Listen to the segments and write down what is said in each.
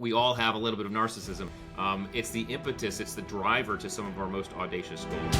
we all have a little bit of narcissism. It's the impetus, it's the driver to some of our most audacious goals.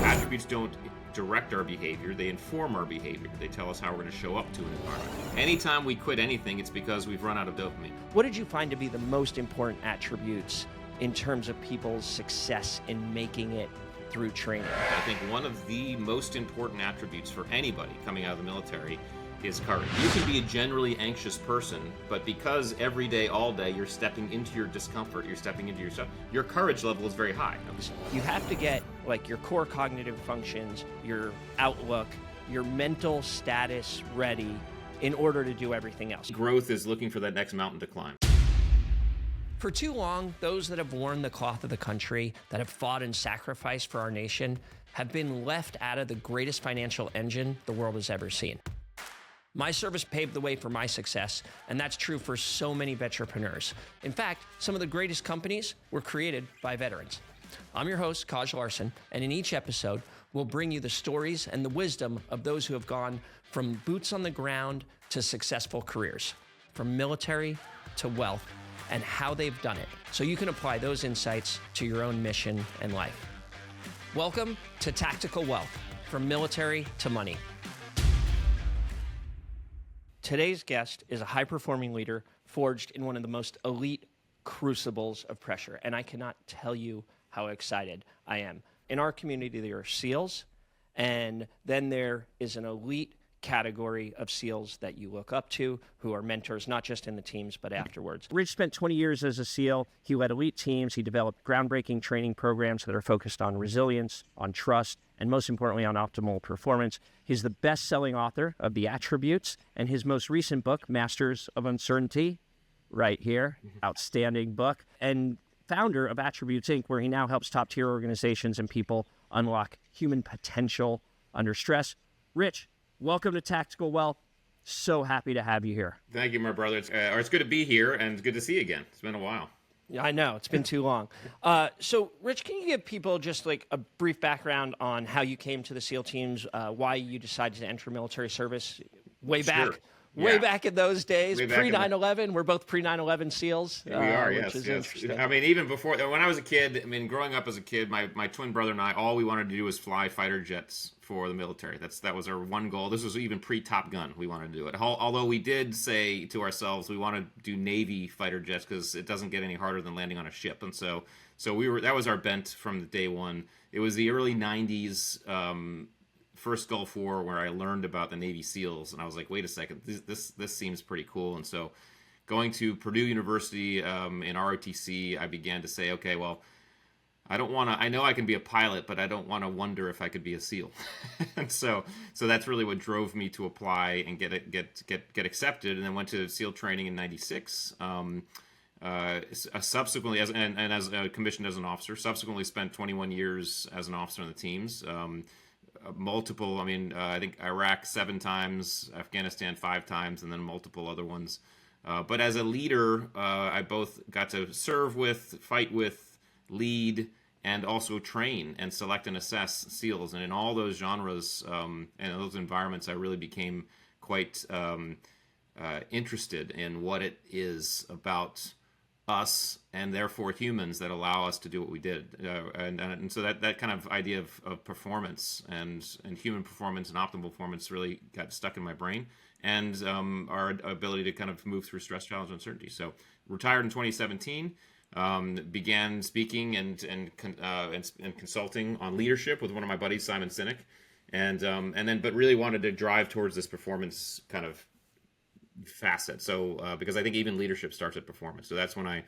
Attributes don't direct our behavior, they inform our behavior. They tell us how we're going to show up to an environment. Anytime we quit anything, it's because we've run out of dopamine. What did you find to be the most important attributes in terms of people's success in making it through training? I think one of the most important attributes for anybody coming out of the military is courage. You can be a generally anxious person, but because every day, all day, you're stepping into your discomfort, you're stepping into yourself, your courage level is very high. You have to get like your core cognitive functions, your outlook, your mental status ready in order to do everything else. Growth is looking for that next mountain to climb. For too long, those that have worn the cloth of the country, that have fought and sacrificed for our nation, have been left out of the greatest financial engine the world has ever seen. My service paved the way for my success, and that's true for so many veterpreneurs. In fact, some of the greatest companies were created by veterans. I'm your host, Kaj Larsen, and in each episode, we'll bring you the stories and the wisdom of those who have gone from boots on the ground to successful careers, from military to wealth, and how they've done it, so you can apply those insights to your own mission and life. Welcome to Tactical Wealth, from military to money. Today's guest is a high-performing leader forged in one of the most elite crucibles of pressure, and I cannot tell you how excited I am. In our community, there are SEALs, and then there is an elite category of SEALs that you look up to, who are mentors, not just in the teams, but afterwards. Rich spent 20 years as a SEAL. He led elite teams. He developed groundbreaking training programs that are focused on resilience, on trust, and most importantly, on optimal performance. He's the best-selling author of The Attributes, and his most recent book, Masters of Uncertainty, right here, outstanding book, and founder of Attributes, Inc., where he now helps top-tier organizations and people unlock human potential under stress. Rich, welcome to Tactical Wealth. So happy to have you here. Thank you, my brother. It's good to be here, and it's good to see you again. It's been a while. Yeah, I know. It's been too long. So, Rich, can you give people just like a brief background on how you came to the SEAL teams, why you decided to enter military service way back? Sure. Way Yeah. back in those days, Way back pre 9/11. We're both pre 9/11 SEALs. We are, which yes. is Yes. interesting. I mean, even before, when I was a kid, growing up as a kid, my twin brother and I, all we wanted to do was fly fighter jets for the military. That was our one goal. This was even pre-Top Gun. We wanted to do it. Although we did say to ourselves, we want to do Navy fighter jets because it doesn't get any harder than landing on a ship. And so that was our bent from the day one. It was the early 90s, first Gulf War, where I learned about the Navy SEALs, and I was like, wait a second, this seems pretty cool. And so going to Purdue University in ROTC, I began to say, okay, well, I know I can be a pilot, but I don't want to wonder if I could be a SEAL. And so that's really what drove me to apply and get accepted, and then went to SEAL training in '96. Subsequently, as commissioned as an officer, subsequently spent 21 years as an officer on the teams. Multiple, I think Iraq 7 times, Afghanistan 5 times, and then multiple other ones. But as a leader, I both got to serve with, fight with, lead, and also train and select and assess SEALs. And in all those genres and those environments, I really became quite interested in what it is about us and therefore humans that allow us to do what we did, and so that kind of idea of performance and human performance and optimal performance really got stuck in my brain, and our ability to kind of move through stress, challenge, and uncertainty. So retired in 2017, began speaking and consulting on leadership with one of my buddies, Simon Sinek, and then but really wanted to drive towards this performance kind of facet. So because I think even leadership starts at performance. So that's when I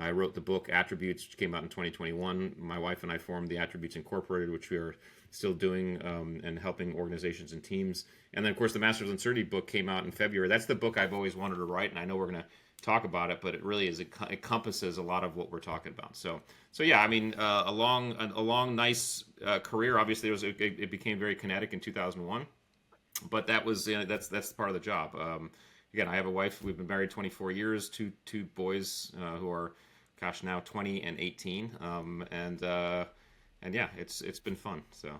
wrote the book Attributes, which came out in 2021. My wife and I formed the Attributes Incorporated, which we are still doing and helping organizations and teams. And then, of course, the Masters of Uncertainty book came out in February. That's the book I've always wanted to write, and I know we're going to talk about it, but it really is, it encompasses a lot of what we're talking about. So yeah, a long, nice career. Obviously, it became very kinetic in 2001, but that's part of the job. Again, I have a wife. We've been married 24 years, two boys who are, now 20 and 18. And yeah, it's been fun. So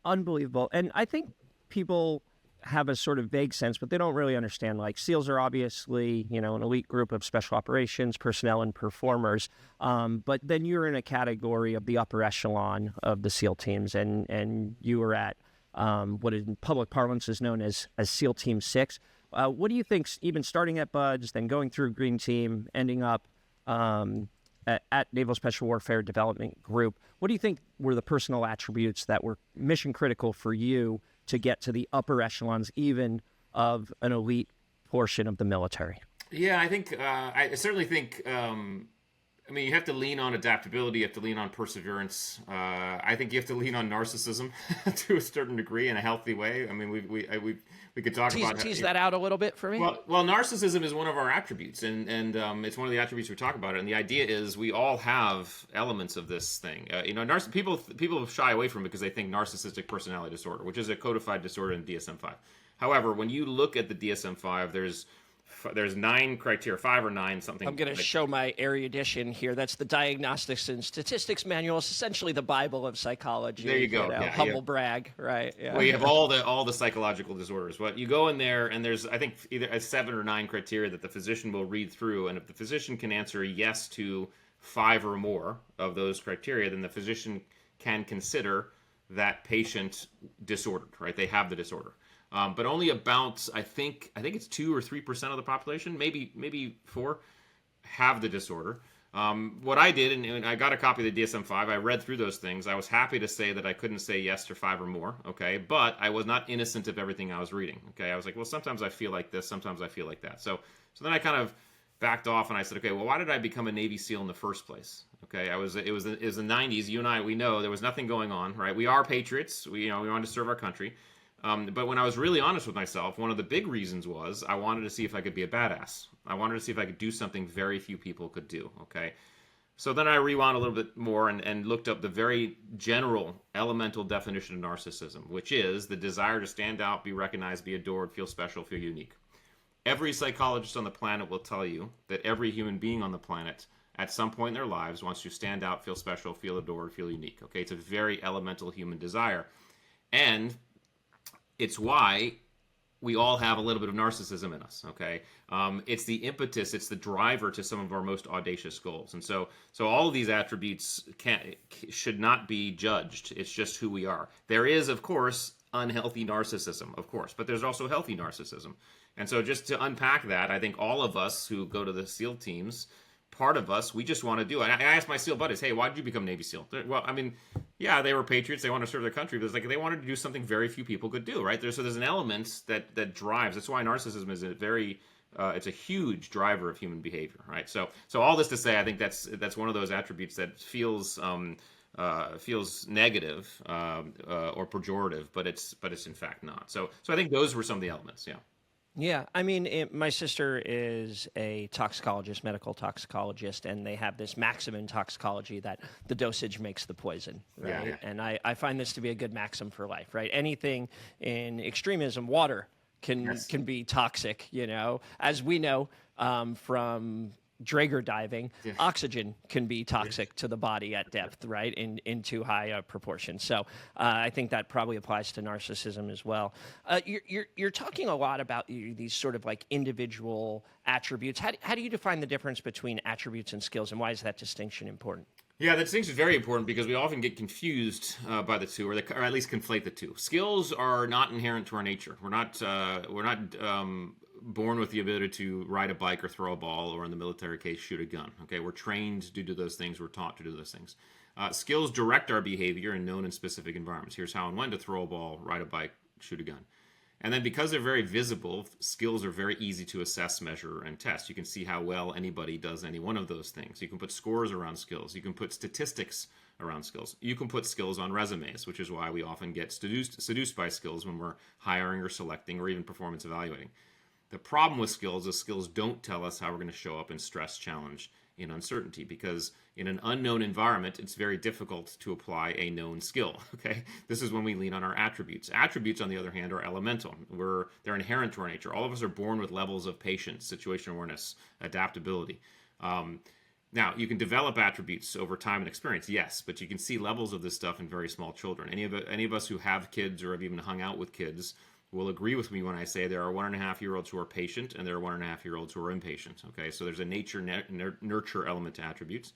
Unbelievable. And I think people have a sort of vague sense, but they don't really understand. Like SEALs are obviously, an elite group of special operations personnel and performers. But then you're in a category of the upper echelon of the SEAL teams, and you were at what in public parlance is known as SEAL Team 6. What do you think, even starting at BUDS, then going through Green Team, ending up at Naval Special Warfare Development Group, what do you think were the personal attributes that were mission critical for you to get to the upper echelons, even of an elite portion of the military? Yeah, I certainly think. You have to lean on adaptability. You have to lean on perseverance. I think you have to lean on narcissism to a certain degree in a healthy way. I mean, we could talk about tease that out a little bit for me. Well, narcissism is one of our attributes, and it's one of the attributes we talk about. And the idea is we all have elements of this thing. People shy away from it because they think narcissistic personality disorder, which is a codified disorder in DSM-5. However, when you look at the DSM-5, there's 9 criteria, 5 or 9, something. I'm going to show my erudition here. That's the Diagnostics and Statistics Manual. It's essentially the Bible of psychology. There you go. Humble brag, right? Yeah. Well, you have all the psychological disorders. But you go in there, and there's, I think, either 7 or 9 criteria that the physician will read through. And if the physician can answer yes to 5 or more of those criteria, then the physician can consider that patient disordered, right? They have the disorder. But only about, I think it's 2 or 3% of the population, maybe 4, have the disorder. What I did, and I got a copy of the DSM-5, I read through those things. I was happy to say that I couldn't say yes to 5 or more, okay? But I was not innocent of everything I was reading, okay? I was like, well, sometimes I feel like this, sometimes I feel like that. So then I kind of backed off and I said, okay, well, why did I become a Navy SEAL in the first place? Okay, it was the 90s. You and I, we know there was nothing going on, right? We are patriots. We wanted to serve our country. But when I was really honest with myself, one of the big reasons was I wanted to see if I could be a badass. I wanted to see if I could do something very few people could do, okay? So then I rewound a little bit more and looked up the very general elemental definition of narcissism, which is the desire to stand out, be recognized, be adored, feel special, feel unique. Every psychologist on the planet will tell you that every human being on the planet at some point in their lives wants to stand out, feel special, feel adored, feel unique, okay? It's a very elemental human desire. And it's why we all have a little bit of narcissism in us, okay? It's the impetus, it's the driver to some of our most audacious goals. And so all of these attributes should not be judged. It's just who we are. There is, of course, unhealthy narcissism, of course, but there's also healthy narcissism. And so just to unpack that, I think all of us who go to the SEAL teams, part of us, we just want to do it. I asked my SEAL buddies, hey, why did you become Navy SEAL? Well, I mean, yeah, they were patriots. They want to serve their country, but it's like they wanted to do something very few people could do, right? So there's an element that drives. That's why narcissism is it's a huge driver of human behavior, right? So all this to say, I think that's one of those attributes that feels negative or pejorative, but it's in fact not. So I think those were some of the elements, yeah. Yeah, I mean, my sister is a toxicologist, medical toxicologist, and they have this maxim in toxicology that the dosage makes the poison, right? Yeah. And I find this to be a good maxim for life, right? Anything in extremism, water can be toxic, as we know from Draeger diving, oxygen can be toxic to the body at depth, right, in too high a proportion. So I think that probably applies to narcissism as well. You're talking a lot about these sort of like individual attributes. How do you define the difference between attributes and skills, and why is that distinction important? Yeah, that distinction is very important because we often get confused by the two, or at least conflate the two. Skills are not inherent to our nature. We're not born with the ability to ride a bike or throw a ball, or in the military case, shoot a gun. Okay, we're trained to do those things. We're taught to do those things. Skills direct our behavior in known and specific environments. Here's how and when to throw a ball, ride a bike, shoot a gun. And then because they're very visible, skills are very easy to assess, measure, and test. You can see how well anybody does any one of those things. You can put scores around skills. You can put statistics around skills. You can put skills on resumes, which is why we often get seduced by skills when we're hiring or selecting or even performance evaluating. The problem with skills is skills don't tell us how we're going to show up in stress, challenge, in uncertainty, because in an unknown environment, it's very difficult to apply a known skill, okay? This is when we lean on our attributes. Attributes, on the other hand, are elemental. They're inherent to our nature. All of us are born with levels of patience, situation awareness, adaptability. Now, you can develop attributes over time and experience, yes, but you can see levels of this stuff in very small children. Any of us who have kids or have even hung out with kids will agree with me when I say there are 1.5-year-olds who are patient and there are 1.5-year-olds who are impatient. Okay, so there's a nurture element to attributes.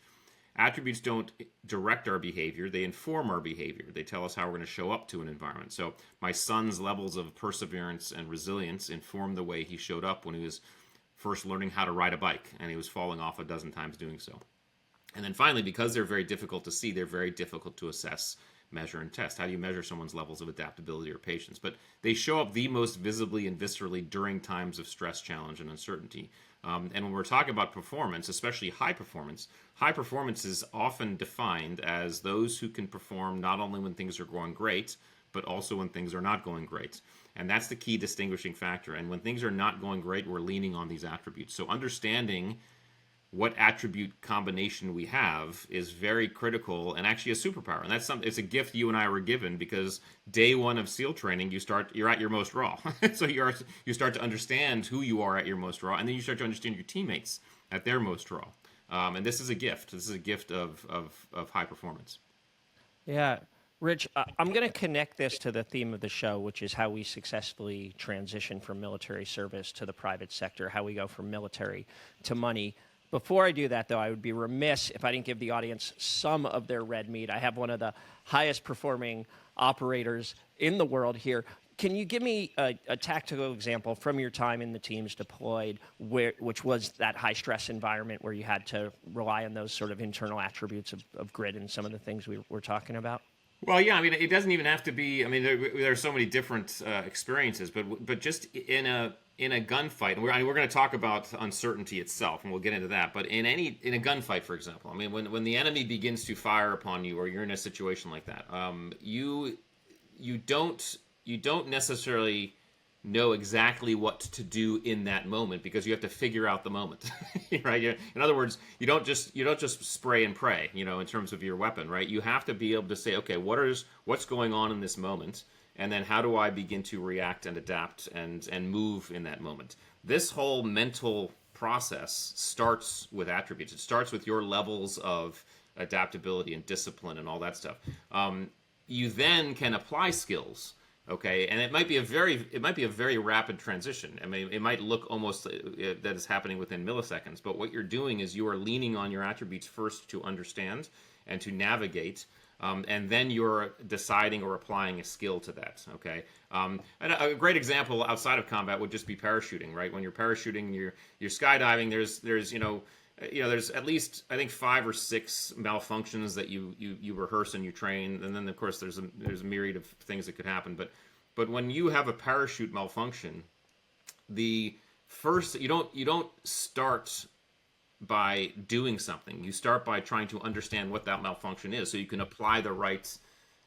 Attributes don't direct our behavior, they inform our behavior. They tell us how we're going to show up to an environment. So my son's levels of perseverance and resilience informed the way he showed up when he was first learning how to ride a bike, and he was falling off a dozen times doing so. And then finally, because they're very difficult to see, they're very difficult to assess, measure, and test. How do you measure someone's levels of adaptability or patience? But they show up the most visibly and viscerally during times of stress, challenge, and uncertainty. And when we're talking about performance, especially high performance is often defined as those who can perform not only when things are going great, but also when things are not going great. And that's the key distinguishing factor. And when things are not going great, we're leaning on these attributes. So understanding what attribute combination we have is very critical and actually a superpower. And that's it's a gift you and I were given, because day one of SEAL training, you're at your most raw. So you start to understand who you are at your most raw, and then you start to understand your teammates at their most raw. And this is a gift. This is a gift of high performance. Yeah. Rich, I'm going to connect this to the theme of the show, which is how we successfully transition from military service to the private sector, how we go from military to money. Before I do that, though, I would be remiss if I didn't give the audience some of their red meat. I have one of the highest performing operators in the world here. Can you give me a tactical example from your time in the teams deployed, which was that high-stress environment where you had to rely on those sort of internal attributes of grit and some of the things we were talking about? Well, yeah, I mean, it doesn't even have to be. I mean, there are so many different experiences, but just in a gunfight, and we're going to talk about uncertainty itself, and we'll get into that. But in a gunfight, for example, I mean, when the enemy begins to fire upon you, or you're in a situation like that, you don't necessarily know exactly what to do in that moment, because you have to figure out the moment, right? In other words, you don't just spray and pray, in terms of your weapon, right? You have to be able to say, okay, what's going on in this moment, and then how do I begin to react and adapt and move in that moment? This whole mental process starts with attributes. It starts with your levels of adaptability and discipline and all that stuff. You then can apply skills. Okay, and it might be a very rapid transition. I mean, it might look almost that it's happening within milliseconds, but what you're doing is you are leaning on your attributes first to understand and to navigate, and then you're deciding or applying a skill to that. Okay, and a great example outside of combat would just be parachuting. Right, when you're parachuting, you're skydiving. There's there's at least, I think, 5 or 6 malfunctions that you rehearse and you train, and then of course there's a myriad of things that could happen. But when you have a parachute malfunction, the first you don't start by doing something. You start by trying to understand what that malfunction is, so you can apply the right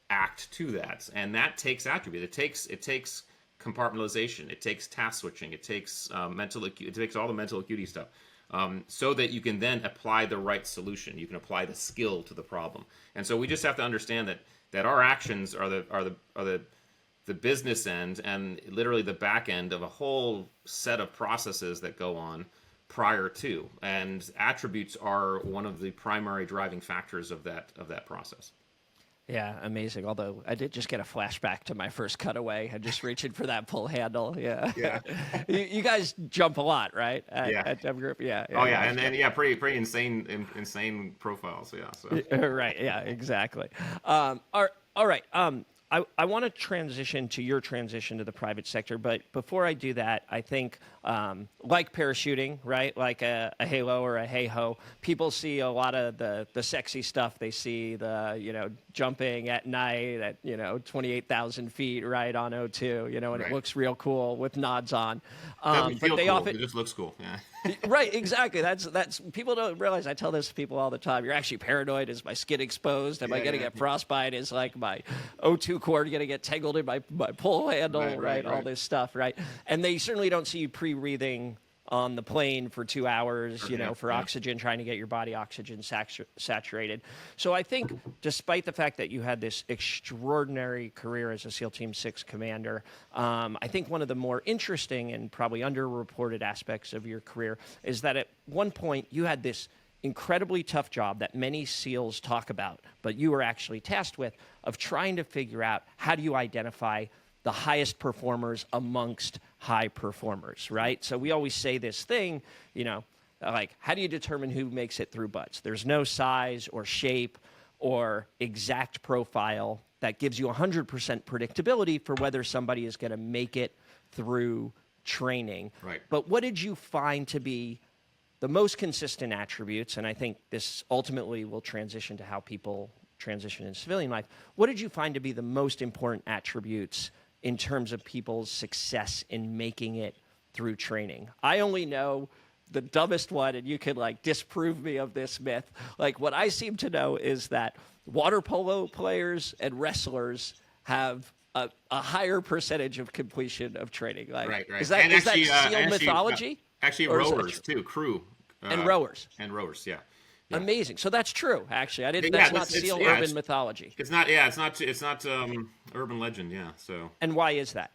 act to that, and that takes attribute. It takes compartmentalization. It takes task switching. It takes It takes all the mental acuity stuff. So that you can then apply the right solution. You can apply the skill to the problem. And so we just have to understand that our actions are the business end and literally the back end of a whole set of processes that go on prior to. And attributes are one of the primary driving factors of that process. Yeah, amazing. Although I did just get a flashback to my first cutaway. I'm just reaching for that pull handle. Yeah. You guys jump a lot, right? At Dev Group. Yeah. Oh yeah, and then pretty insane profiles. Yeah. So. Right. Yeah. Exactly. All right. I want to transition to your transition to the private sector, but before I do that, I think like parachuting, right? Like a halo or a hey-ho, people see a lot of the sexy stuff. They see the, jumping at night at, 28,000 feet, right, on O2, and right. It looks real cool with nods on. But they cool. It just looks cool, yeah. Right, exactly. That's people don't realize. I tell this to people all the time. You're actually paranoid. Is my skin exposed? Am I going to get frostbite? Is like my O2 cord going to get tangled in my pull handle? Right, all this stuff, right? And they certainly don't see you pre-breathing on the plane for 2 hours, for oxygen, trying to get your body oxygen saturated. So I think despite the fact that you had this extraordinary career as a SEAL Team 6 commander, I think one of the more interesting and probably underreported aspects of your career is that at one point you had this incredibly tough job that many SEALs talk about, but you were actually tasked with, of trying to figure out how do you identify the highest performers amongst high performers, right? So we always say this thing, like, how do you determine who makes it through butts? There's no size or shape or exact profile that gives you 100% predictability for whether somebody is going to make it through training. Right. But what did you find to be the most consistent attributes? And I think this ultimately will transition to how people transition in civilian life. What did you find to be the most important attributes in terms of people's success in making it through training? I only know the dumbest one, and you could disprove me of this myth. What I seem to know is that water polo players and wrestlers have a higher percentage of completion of training. Right. Is that SEAL mythology? Actually, rowers too, crew. And rowers. And rowers, yeah. Amazing. So that's true, actually. That's not SEAL urban mythology. It's not urban legend, yeah. So. And why is that?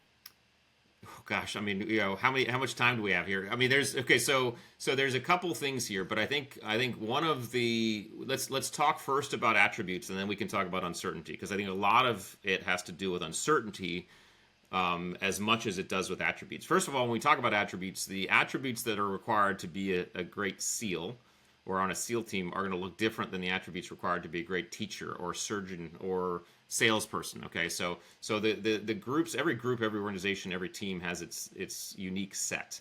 Oh, gosh, I mean, how much time do we have here? I mean, so there's a couple things here, but I think one of the let's talk first about attributes, and then we can talk about uncertainty, because I think a lot of it has to do with uncertainty as much as it does with attributes. First of all, when we talk about attributes, the attributes that are required to be a great SEAL or on a SEAL team are going to look different than the attributes required to be a great teacher or surgeon or salesperson. Okay, so the groups, every group, every organization, every team has its unique set.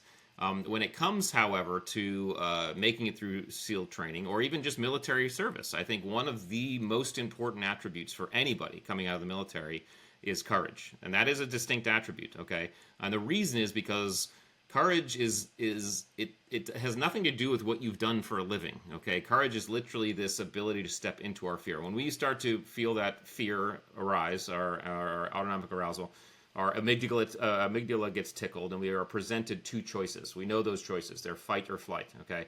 When it comes, however, to making it through SEAL training or even just military service, I think one of the most important attributes for anybody coming out of the military is courage, and that is a distinct attribute. Okay, and the reason is because courage it has nothing to do with what you've done for a living. Okay, courage is literally this ability to step into our fear. When we start to feel that fear arise, our autonomic arousal, our amygdala gets tickled, and we are presented two choices. We know those choices. They're fight or flight. Okay,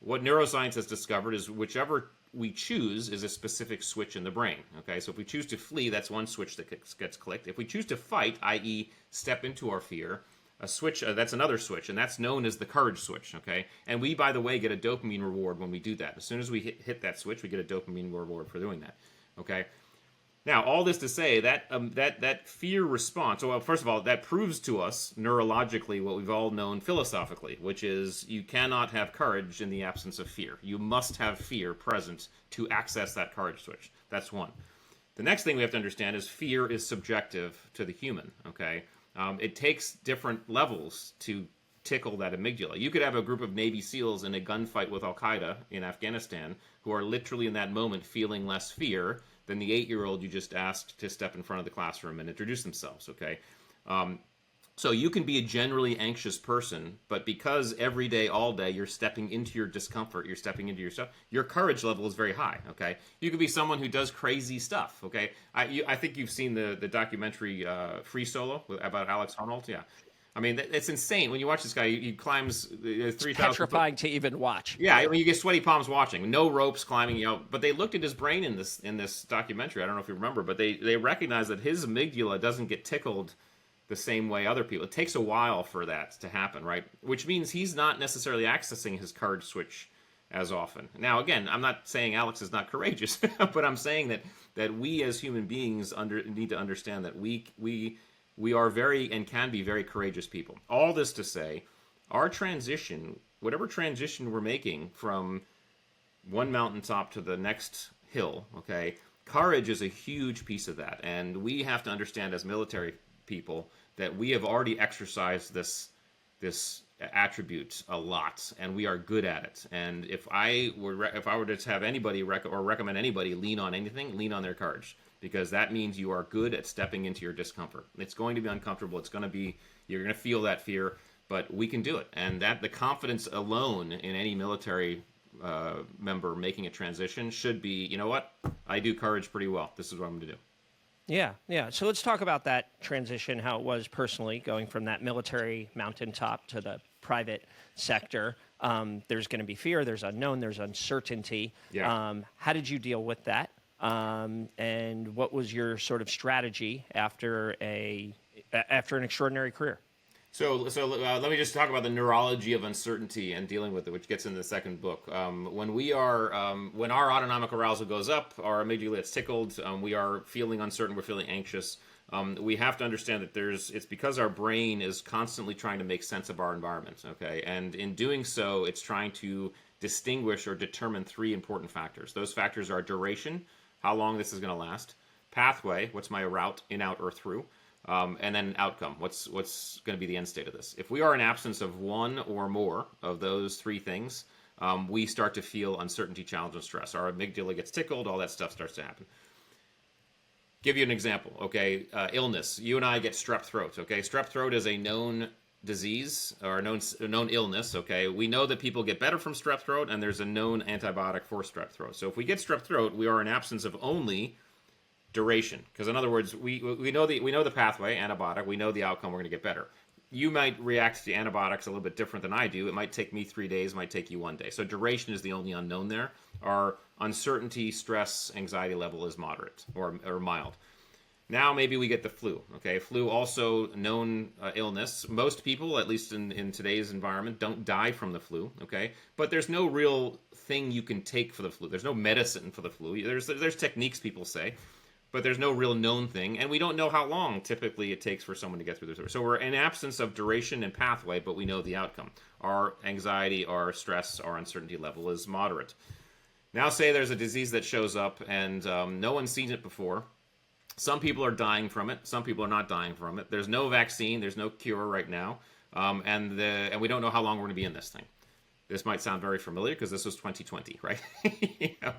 what neuroscience has discovered is whichever we choose is a specific switch in the brain. Okay, so if we choose to flee, that's one switch that gets clicked. If we choose to fight, i.e. step into our fear, a switch, that's another switch, and that's known as the courage switch. Okay, and we, by the way, get a dopamine reward when we do that. As soon as we hit that switch, we get a dopamine reward for doing that. Okay, now all this to say that that fear response, well, first of all, that proves to us neurologically what we've all known philosophically, which is you cannot have courage in the absence of fear. You must have fear present to access that courage switch. That's one. The next thing we have to understand is fear is subjective to the human. Okay. It takes different levels to tickle that amygdala. You could have a group of Navy SEALs in a gunfight with Al-Qaeda in Afghanistan who are literally in that moment feeling less fear than the 8-year-old you just asked to step in front of the classroom and introduce themselves, okay? So you can be a generally anxious person, but because every day, all day, you're stepping into your discomfort, you're stepping into your stuff, your courage level is very high, okay? You could be someone who does crazy stuff, okay? I think you've seen the documentary Free Solo about Alex Honnold, yeah. I mean, it's insane. When you watch this guy, he climbs 3,000... petrifying to even watch. Yeah, I mean, you get sweaty palms watching. No ropes climbing, But they looked at his brain in this documentary. I don't know if you remember, but they recognized that his amygdala doesn't get tickled the same way other people. It takes a while for that to happen, right? Which means he's not necessarily accessing his courage switch as often. Now, again, I'm not saying Alex is not courageous, but I'm saying that we as human beings need to understand that we are very and can be very courageous people. All this to say, our transition, whatever transition we're making from one mountaintop to the next hill, okay, courage is a huge piece of that. And we have to understand as military people that we have already exercised this attribute a lot, and we are good at it. And if I were to have anybody recommend anybody lean on anything, lean on their courage, because that means you are good at stepping into your discomfort. It's going to be uncomfortable. You're going to feel that fear, but we can do it. And that the confidence alone in any military member making a transition should be, you know what? I do courage pretty well. This is what I'm going to do. Yeah. So let's talk about that transition, how it was personally going from that military mountaintop to the private sector. There's going to be fear, there's unknown, there's uncertainty. Yeah. How did you deal with that? And what was your sort of strategy after an extraordinary career? Let me just talk about the neurology of uncertainty and dealing with it, which gets into the second book. When our autonomic arousal goes up, our amygdala gets tickled. We are feeling uncertain. We're feeling anxious. We have to understand that it's because our brain is constantly trying to make sense of our environment. Okay, and in doing so, it's trying to distinguish or determine three important factors. Those factors are duration, how long this is going to last; pathway, what's my route, in, out, or through; and then outcome, what's going to be the end state of this. If we are in absence of one or more of those three things, we start to feel uncertainty, challenge, and stress. Our amygdala gets tickled, all that stuff starts to happen. Give you an example, okay? Illness. You and I get strep throat, okay? Strep throat is a known disease or a known illness, okay? We know that people get better from strep throat, and there's a known antibiotic for strep throat. So if we get strep throat, we are in absence of only duration, because in other words, we know the pathway, antibiotic. We know the outcome. We're going to get better. You might react to antibiotics a little bit different than I do. It might take me 3 days. It might take you 1 day. So duration is the only unknown there. Our uncertainty, stress, anxiety level is moderate or mild. Now maybe we get the flu. Okay, flu also known illness. Most people, at least in today's environment, don't die from the flu. Okay, but there's no real thing you can take for the flu. There's no medicine for the flu. There's techniques, people say, but there's no real known thing, and we don't know how long typically it takes for someone to get through this. So we're in absence of duration and pathway, but we know the outcome. Our anxiety, our stress, our uncertainty level is moderate. Now say there's a disease that shows up and no one's seen it before. Some people are dying from it. Some people are not dying from it. There's no vaccine. There's no cure right now. And we don't know how long we're going to be in this thing. This might sound very familiar because this was 2020, right? You know?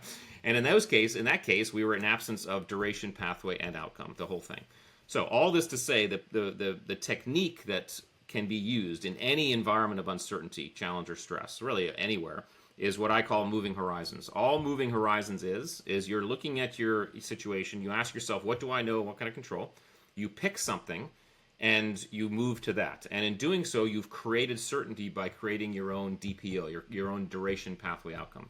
And in that case, we were in absence of duration, pathway, and outcome, the whole thing. So all this to say that the technique that can be used in any environment of uncertainty, challenge, or stress, really anywhere, is what I call moving horizons. All moving horizons is you're looking at your situation, you ask yourself, what do I know, what can I control? You pick something, and you move to that. And in doing so, you've created certainty by creating your own DPO, your own duration, pathway, outcome.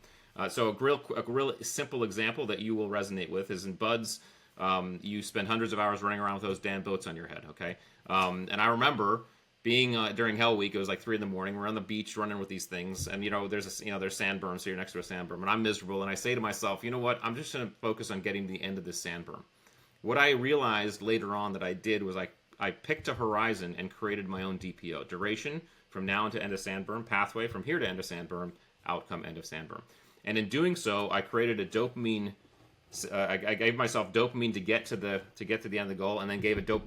So a real simple example that you will resonate with is in BUD/S. You spend hundreds of hours running around with those damn boats on your head, okay? And I remember being during Hell Week, it was like 3 a.m. We're on the beach running with these things, and there's sand berm, so you're next to a sand berm, and I'm miserable, and I say to myself, you know what? I'm just going to focus on getting to the end of this sand berm. What I realized later on that I did was I picked a horizon and created my own DPO. Duration, from now to end of sand berm. Pathway, from here to end of sand berm. Outcome, end of sand berm. And in doing so, I created a dopamine. I gave myself dopamine to get to the end of the goal, and then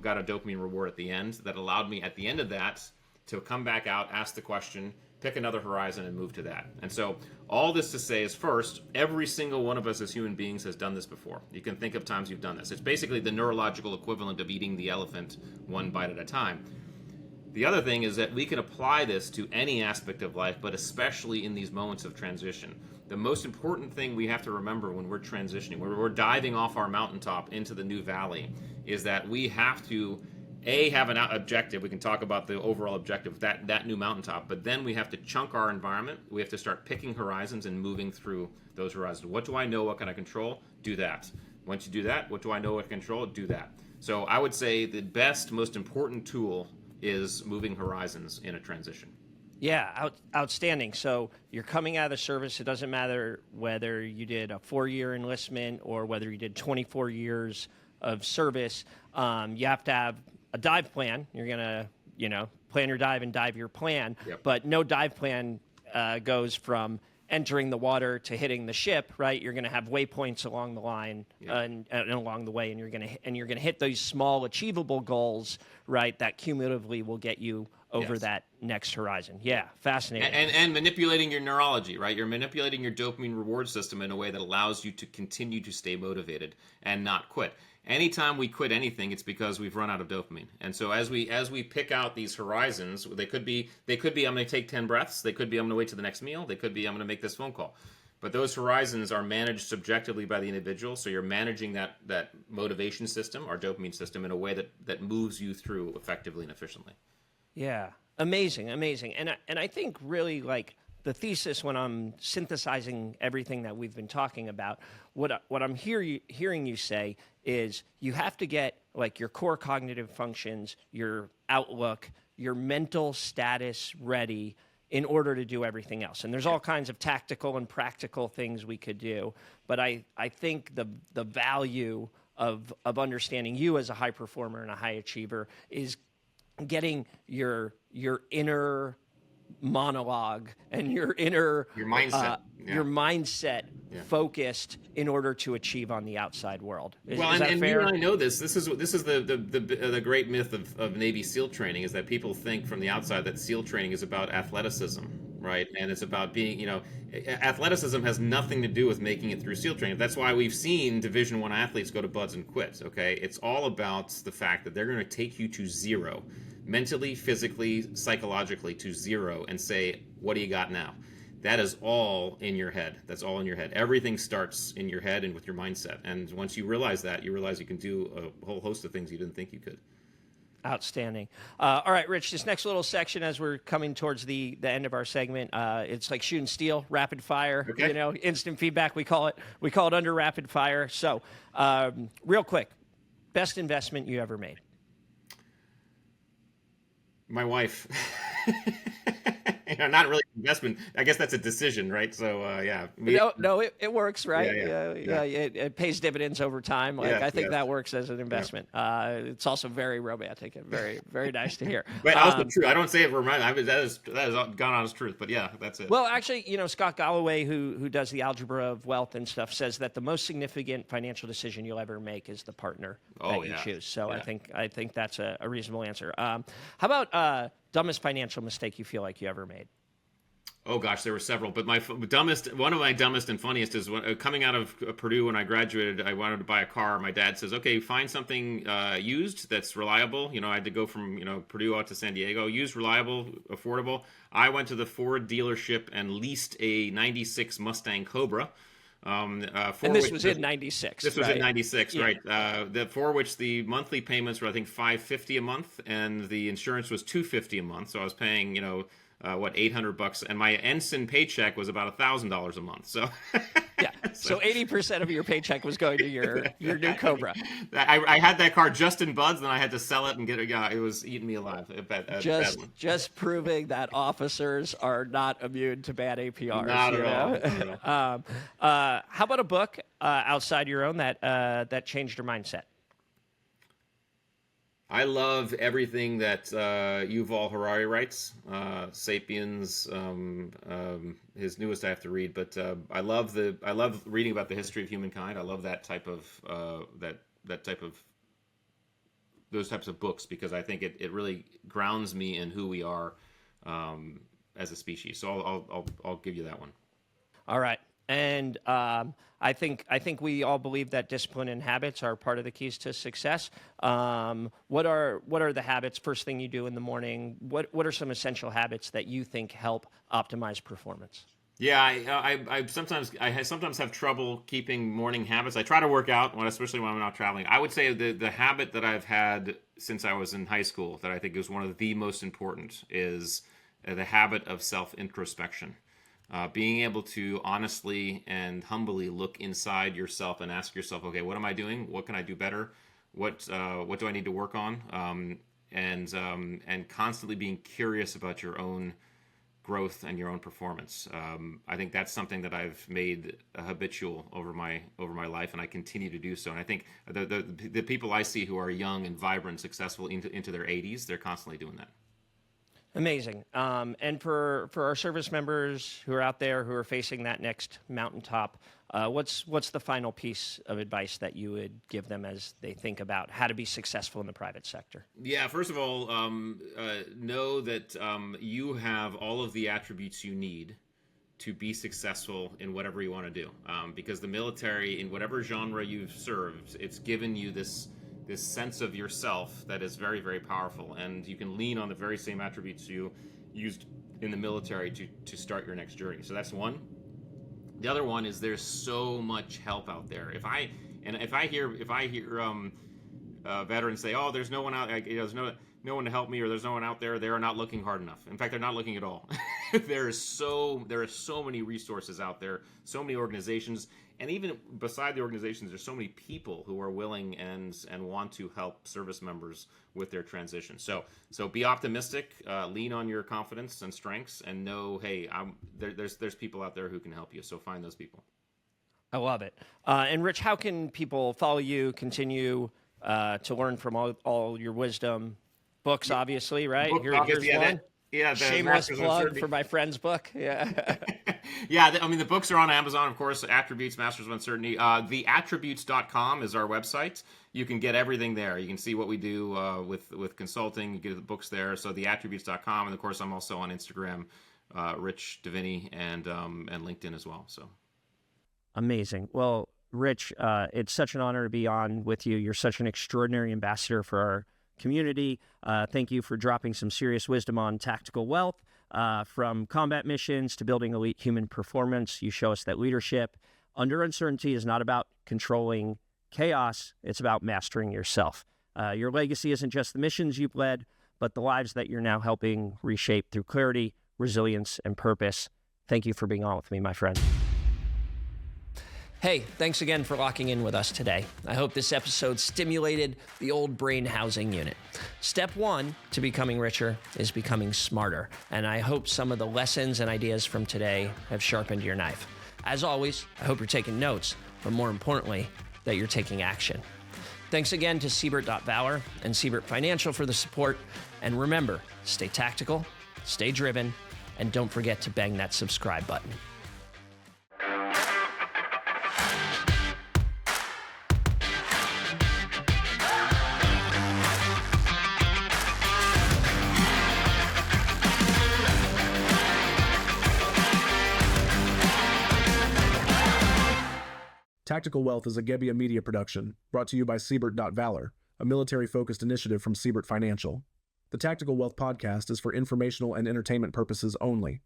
got a dopamine reward at the end that allowed me at the end of that to come back out, ask the question, pick another horizon, and move to that. And so all this to say is, first, every single one of us as human beings has done this before. You can think of times you've done this. It's basically the neurological equivalent of eating the elephant one bite at a time. The other thing is that we can apply this to any aspect of life, but especially in these moments of transition. The most important thing we have to remember when we're transitioning, when we're diving off our mountaintop into the new valley, is that we have to have an objective. We can talk about the overall objective, that new mountaintop, but then we have to chunk our environment. We have to start picking horizons and moving through those horizons. What do I know? What can I control? Do that. Once you do that, what do I know? What can I control? Do that. So I would say the best, most important tool is moving horizons in a transition. Yeah, outstanding. So you're coming out of the service. It doesn't matter whether you did a 4-year enlistment or whether you did 24 years of service. You have to have a dive plan. You're going to, plan your dive and dive your plan. Yep. But no dive plan goes from entering the water to hitting the ship, right? You're going to have waypoints along the line and along the way, and you're going to hit those small achievable goals, right? That cumulatively will get you over that next horizon. Yeah, fascinating. And manipulating your neurology, right? You're manipulating your dopamine reward system in a way that allows you to continue to stay motivated and not quit. Anytime we quit anything, it's because we've run out of dopamine. And so as we pick out these horizons, they could be I'm going to take 10 breaths. They could be I'm going to wait to the next meal. They could be I'm going to make this phone call. But those horizons are managed subjectively by the individual. So you're managing that motivation system, our dopamine system, in a way that moves you through effectively and efficiently. Yeah, amazing. And I think really like the thesis when I'm synthesizing everything that we've been talking about, what I'm hearing you say is you have to get like your core cognitive functions, your outlook, your mental status ready in order to do everything else. And there's all kinds of tactical and practical things we could do. But I think the value of understanding you as a high performer and a high achiever is getting your inner monologue and your inner your mindset focused in order to achieve on the outside world. Is that fair? You and I know this. This is the great myth of Navy SEAL training, is that people think from the outside that SEAL training is about athleticism, right? And it's about being, athleticism has nothing to do with making it through SEAL training. That's why we've seen Division I athletes go to BUD/S and quit. Okay, it's all about the fact that they're going to take you to zero, mentally, physically, psychologically, to zero, and say, what do you got now? That is all in your head. That's all in your head. Everything starts in your head and with your mindset. And once you realize that, you realize you can do a whole host of things you didn't think you could. Outstanding. All right, Rich, this next little section as we're coming towards the end of our segment, it's like shooting steel, rapid fire, okay. Instant feedback. We call it under rapid fire. So real quick, best investment you ever made? My wife. Not really investment. I guess that's a decision, right? So, yeah. No, it works, right? Yeah. It pays dividends over time. I think that works as an investment. Yeah. It's also very romantic and very, very nice to hear. But also true. I don't say it for mine. That is God honest truth. But yeah, that's it. Well, actually, Scott Galloway, who does the algebra of wealth and stuff, says that the most significant financial decision you'll ever make is the partner that you choose. So I think that's a reasonable answer. How about dumbest financial mistake you feel like you ever made? Oh gosh, there were several, but one of my dumbest and funniest is when, coming out of Purdue when I graduated. I wanted to buy a car. My dad says, "Okay, find something used that's reliable." I had to go from Purdue out to San Diego. Used, reliable, affordable. I went to the Ford dealership and leased a '96 Mustang Cobra. And this was in '96. This was in '96, right? For which the monthly payments were, I think, $550 a month, and the insurance was $250 a month. So I was paying, $800, and my ensign paycheck was about $1,000 a month. So yeah, so 80% of your paycheck was going to your new Cobra. I had that car just in BUD/S, then I had to sell it and get it. Yeah, it was eating me alive. Just proving that officers are not immune to bad APRs. Not at all. How about a book outside your own that changed your mindset? I love everything that Yuval Harari writes. *Sapiens*, his newest I have to read, but I love reading about the history of humankind. I love that type of those types of books, because I think it really grounds me in who we are as a species. So I'll give you that one. All right. And I think we all believe that discipline and habits are part of the keys to success. What are the habits? First thing you do in the morning. What are some essential habits that you think help optimize performance? Yeah, I sometimes have trouble keeping morning habits. I try to work out, especially when I'm not traveling. I would say the habit that I've had since I was in high school that I think is one of the most important is the habit of self-introspection. Being able to honestly and humbly look inside yourself and ask yourself, okay, what am I doing? What can I do better? What do I need to work on? And constantly being curious about your own growth and your own performance. I think that's something that I've made habitual over my life, and I continue to do so. And I think the people I see who are young and vibrant, successful into their 80s, they're constantly doing that. Amazing. And for our service members who are out there who are facing that next mountaintop, what's the final piece of advice that you would give them as they think about how to be successful in the private sector? Yeah, first of all, know that you have all of the attributes you need to be successful in whatever you want to do. Because the military, in whatever genre you've served, it's given you this sense of yourself that is very, very powerful, and you can lean on the very same attributes you used in the military to start your next journey. So that's one. The other one is there's so much help out there. If I hear veterans say, "Oh, there's no one out, there's no one to help me," or "There's no one out there," they are not looking hard enough. In fact, they're not looking at all. there are so many resources out there, so many organizations, and even beside the organizations, there's so many people who are willing and want to help service members with their transition. So be optimistic, lean on your confidence and strengths, and know, hey, there's people out there who can help you. So find those people. I love it. And Rich, how can people follow you, continue to learn from all your wisdom? Books, obviously, right? Here's one. The shameless plug for my friend's book. Yeah. Yeah, I mean, the books are on Amazon, of course. Attributes, Masters of Uncertainty. Theattributes.com is our website. You can get everything there. You can see what we do with consulting. You get the books there. So theattributes.com, and of course, I'm also on Instagram, Rich Diviney, and LinkedIn as well. So amazing. Well, Rich, it's such an honor to be on with you. You're such an extraordinary ambassador for our community. Thank you for dropping some serious wisdom on tactical wealth. From combat missions to building elite human performance, you show us that leadership under uncertainty is not about controlling chaos. It's about mastering yourself. Your legacy isn't just the missions you've led, but the lives that you're now helping reshape through clarity, resilience, and purpose. Thank you for being on with me, my friend. Hey, thanks again for locking in with us today. I hope this episode stimulated the old brain housing unit. Step one to becoming richer is becoming smarter, and I hope some of the lessons and ideas from today have sharpened your knife. As always, I hope you're taking notes, but more importantly, that you're taking action. Thanks again to Siebert.Valor and Siebert Financial for the support, and remember, stay tactical, stay driven, and don't forget to bang that subscribe button. Tactical Wealth is a Gebbia media production, brought to you by Siebert.Valor, a military-focused initiative from Siebert Financial. The Tactical Wealth podcast is for informational and entertainment purposes only.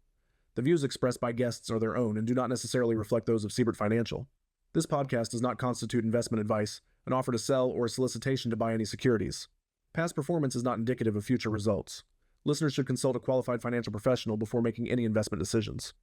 The views expressed by guests are their own and do not necessarily reflect those of Siebert Financial. This podcast does not constitute investment advice, an offer to sell, or a solicitation to buy any securities. Past performance is not indicative of future results. Listeners should consult a qualified financial professional before making any investment decisions.